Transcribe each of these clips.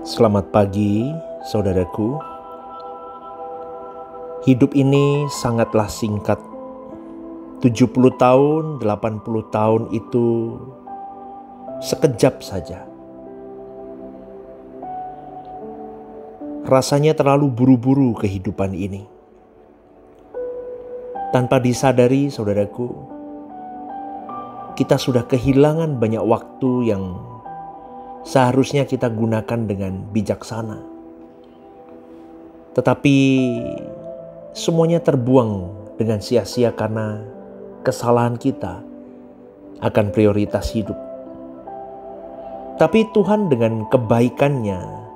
Selamat pagi, saudaraku. Hidup ini sangatlah singkat. 70 tahun, 80 tahun itu sekejap saja. Rasanya terlalu buru-buru kehidupan ini. Tanpa disadari, saudaraku, kita sudah kehilangan banyak waktu yang seharusnya kita gunakan dengan bijaksana. Tetapi semuanya terbuang dengan sia-sia karena kesalahan kita akan prioritas hidup. Tapi Tuhan dengan kebaikannya,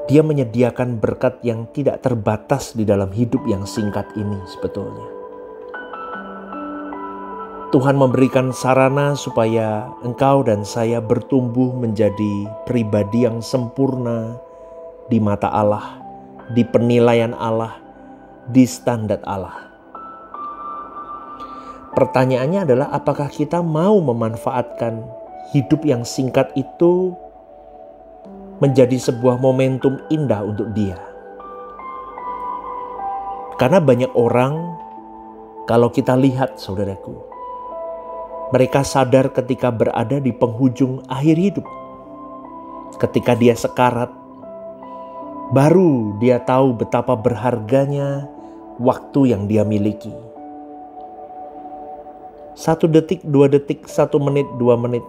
Dia menyediakan berkat yang tidak terbatas di dalam hidup yang singkat ini sebetulnya. Tuhan memberikan sarana supaya engkau dan saya bertumbuh menjadi pribadi yang sempurna di mata Allah, di penilaian Allah, di standar Allah. Pertanyaannya adalah apakah kita mau memanfaatkan hidup yang singkat itu menjadi sebuah momentum indah untuk Dia. Karena banyak orang, kalau kita lihat saudaraku, mereka sadar ketika berada di penghujung akhir hidup. Ketika dia sekarat, baru dia tahu betapa berharganya waktu yang dia miliki. 1 detik, 2 detik, 1 menit, 2 menit.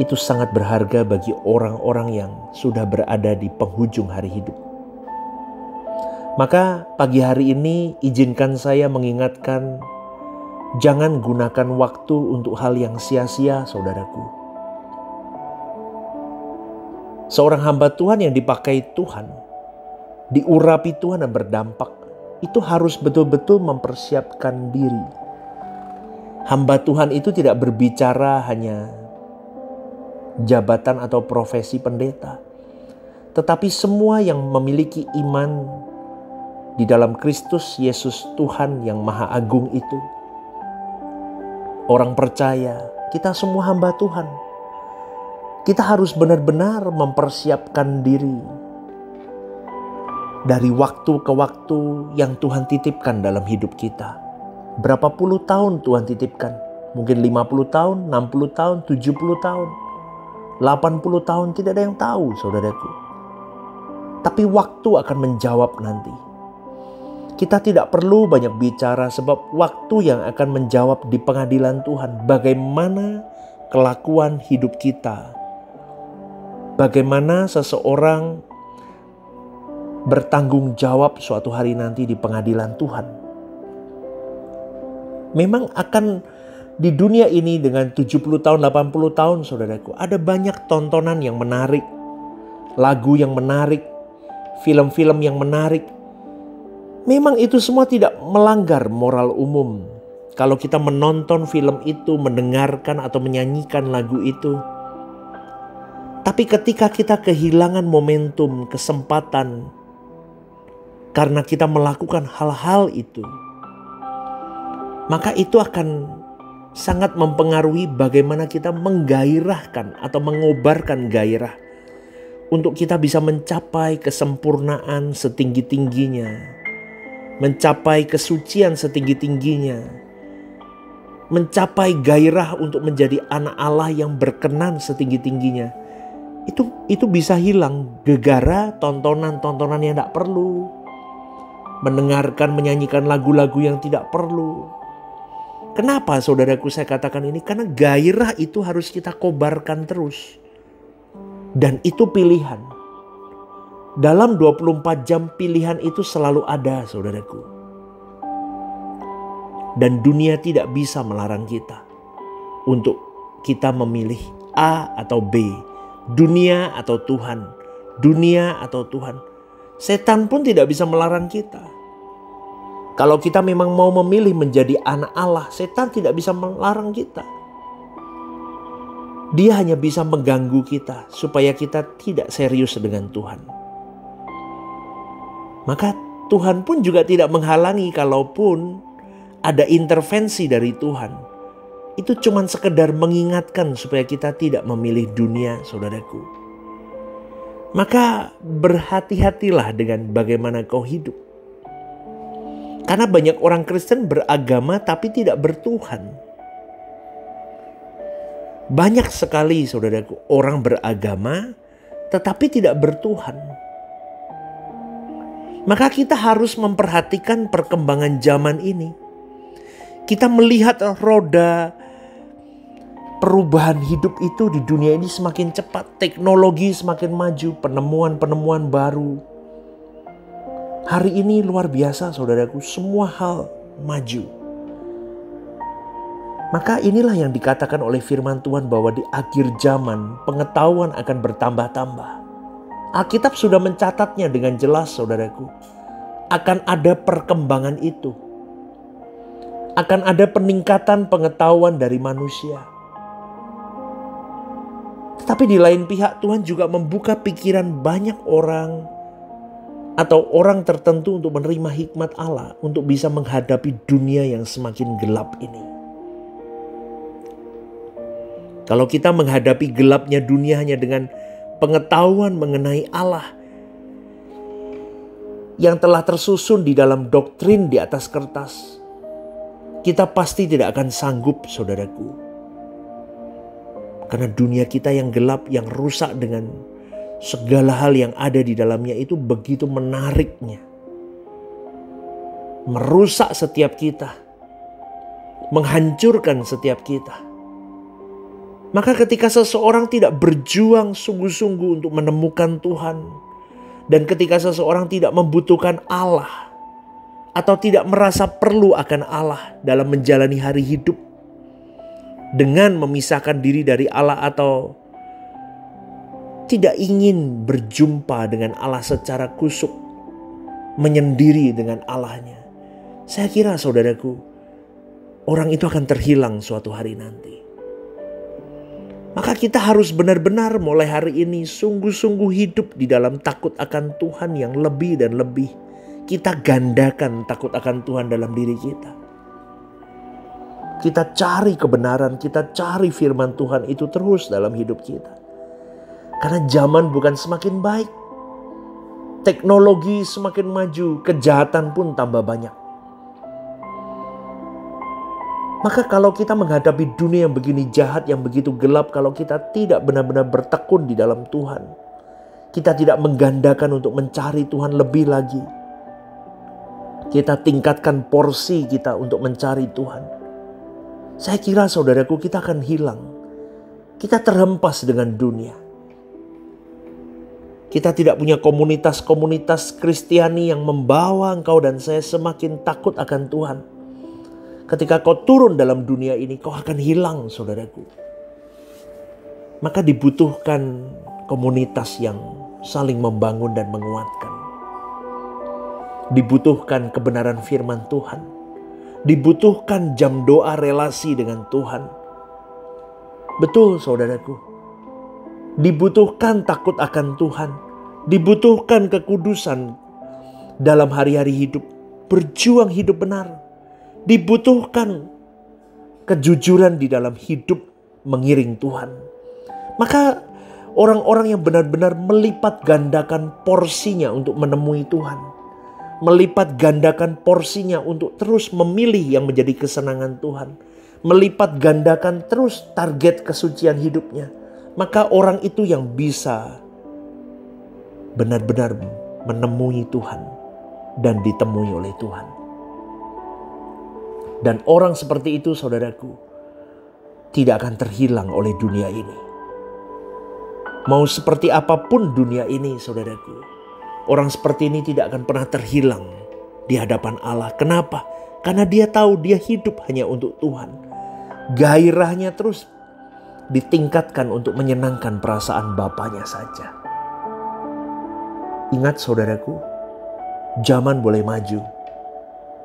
Itu sangat berharga bagi orang-orang yang sudah berada di penghujung hari hidup. Maka pagi hari ini izinkan saya mengingatkan, jangan gunakan waktu untuk hal yang sia-sia, saudaraku. Seorang hamba Tuhan yang dipakai Tuhan, diurapi Tuhan dan berdampak, itu harus betul-betul mempersiapkan diri. Hamba Tuhan itu tidak berbicara hanya jabatan atau profesi pendeta, tetapi semua yang memiliki iman di dalam Kristus Yesus Tuhan yang Maha Agung itu. Orang percaya, kita semua hamba Tuhan. Kita harus benar-benar mempersiapkan diri dari waktu ke waktu yang Tuhan titipkan dalam hidup kita. Berapa puluh tahun Tuhan titipkan? Mungkin 50 tahun, 60 tahun, 70 tahun, 80 tahun, tidak ada yang tahu, saudaraku. Tapi waktu akan menjawab nanti. Kita tidak perlu banyak bicara sebab waktu yang akan menjawab di pengadilan Tuhan bagaimana kelakuan hidup kita. Bagaimana seseorang bertanggung jawab suatu hari nanti di pengadilan Tuhan. Memang akan di dunia ini dengan 70 tahun, 80 tahun saudaraku, ada banyak tontonan yang menarik, lagu yang menarik, film-film yang menarik. Memang itu semua tidak melanggar moral umum. Kalau kita menonton film itu, mendengarkan atau menyanyikan lagu itu. Tapi ketika kita kehilangan momentum, kesempatan, karena kita melakukan hal-hal itu, maka itu akan sangat mempengaruhi bagaimana kita menggairahkan atau mengobarkan gairah untuk kita bisa mencapai kesempurnaan setinggi-tingginya. Mencapai kesucian setinggi-tingginya, mencapai gairah untuk menjadi anak Allah yang berkenan setinggi-tingginya, itu bisa hilang gegara tontonan-tontonan yang tidak perlu, mendengarkan, menyanyikan lagu-lagu yang tidak perlu. Kenapa saudaraku saya katakan ini? Karena gairah itu harus kita kobarkan terus, dan itu pilihan. Dalam 24 jam pilihan itu selalu ada, saudaraku. Dan dunia tidak bisa melarang kita untuk kita memilih A atau B, dunia atau Tuhan, dunia atau Tuhan. Setan pun tidak bisa melarang kita. Kalau kita memang mau memilih menjadi anak Allah, setan tidak bisa melarang kita. Dia hanya bisa mengganggu kita supaya kita tidak serius dengan Tuhan. Maka Tuhan pun juga tidak menghalangi kalaupun ada intervensi dari Tuhan. itu cuman sekedar mengingatkan supaya kita tidak memilih dunia, saudaraku. Maka berhati-hatilah dengan bagaimana kau hidup. Karena banyak orang Kristen beragama tapi tidak bertuhan. Banyak sekali, saudaraku, orang beragama tetapi tidak bertuhan. Maka kita harus memperhatikan perkembangan zaman ini. Kita melihat roda perubahan hidup itu di dunia ini semakin cepat. Teknologi semakin maju, penemuan-penemuan baru. Hari ini luar biasa, saudaraku, semua hal maju. Maka inilah yang dikatakan oleh firman Tuhan bahwa di akhir zaman pengetahuan akan bertambah-tambah. Alkitab sudah mencatatnya dengan jelas, saudaraku. Akan ada perkembangan itu. Akan ada peningkatan pengetahuan dari manusia. Tetapi di lain pihak Tuhan juga membuka pikiran banyak orang atau orang tertentu untuk menerima hikmat Allah untuk bisa menghadapi dunia yang semakin gelap ini. Kalau kita menghadapi gelapnya dunia hanya dengan pengetahuan mengenai Allah yang telah tersusun di dalam doktrin di atas kertas, kita pasti tidak akan sanggup, saudaraku. Karena dunia kita yang gelap, yang rusak dengan segala hal yang ada di dalamnya itu begitu menariknya. Merusak setiap kita. Menghancurkan setiap kita. Maka ketika seseorang tidak berjuang sungguh-sungguh untuk menemukan Tuhan, dan ketika seseorang tidak membutuhkan Allah, atau tidak merasa perlu akan Allah dalam menjalani hari hidup, dengan memisahkan diri dari Allah atau tidak ingin berjumpa dengan Allah secara kusuk, menyendiri dengan Allahnya, saya kira, saudaraku, orang itu akan terhilang suatu hari nanti. Maka kita harus benar-benar mulai hari ini sungguh-sungguh hidup di dalam takut akan Tuhan yang lebih dan lebih. Kita gandakan takut akan Tuhan dalam diri kita. Kita cari kebenaran, kita cari firman Tuhan itu terus dalam hidup kita. Karena zaman bukan semakin baik. Teknologi semakin maju, kejahatan pun tambah banyak. Maka kalau kita menghadapi dunia yang begini jahat, yang begitu gelap, kalau kita tidak benar-benar bertekun di dalam Tuhan, kita tidak menggandakan untuk mencari Tuhan lebih lagi, kita tingkatkan porsi kita untuk mencari Tuhan, saya kira, saudaraku, kita akan hilang. Kita terhempas dengan dunia. Kita tidak punya komunitas-komunitas Kristiani yang membawa engkau dan saya semakin takut akan Tuhan. Ketika kau turun dalam dunia ini, kau akan hilang, saudaraku. Maka dibutuhkan komunitas yang saling membangun dan menguatkan. Dibutuhkan kebenaran firman Tuhan. Dibutuhkan jam doa relasi dengan Tuhan. Betul, saudaraku. Dibutuhkan takut akan Tuhan. Dibutuhkan kekudusan dalam hari-hari hidup. Berjuang hidup benar. Dibutuhkan kejujuran di dalam hidup mengiring Tuhan. Maka orang-orang yang benar-benar melipat gandakan porsinya untuk menemui Tuhan, melipat gandakan porsinya untuk terus memilih yang menjadi kesenangan Tuhan, melipat gandakan terus target kesucian hidupnya, maka orang itu yang bisa benar-benar menemui Tuhan dan ditemui oleh Tuhan. Dan orang seperti itu, saudaraku, tidak akan terhilang oleh dunia ini. Mau seperti apapun dunia ini, saudaraku, orang seperti ini tidak akan pernah terhilang di hadapan Allah. Kenapa? Karena dia tahu dia hidup hanya untuk Tuhan. Gairahnya terus ditingkatkan untuk menyenangkan perasaan Bapanya saja. Ingat, saudaraku, zaman boleh maju.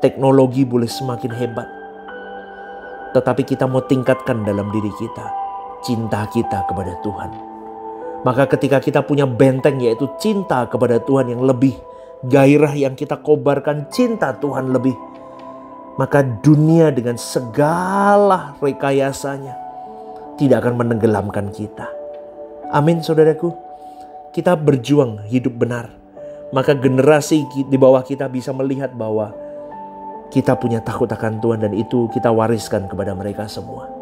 Teknologi boleh semakin hebat. Tetapi kita mau tingkatkan dalam diri kita cinta kita kepada Tuhan. Maka ketika kita punya benteng, yaitu cinta kepada Tuhan yang lebih, gairah yang kita kobarkan cinta Tuhan lebih, maka dunia dengan segala rekayasanya tidak akan menenggelamkan kita. Amin saudaraku. Kita berjuang hidup benar, maka generasi di bawah kita bisa melihat bahwa kita punya takut akan Tuhan dan itu kita wariskan kepada mereka semua.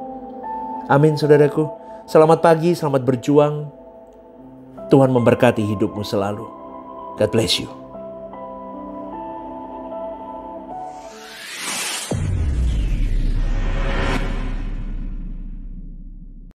Amin saudaraku. Selamat pagi, selamat berjuang. Tuhan memberkati hidupmu selalu. God bless you.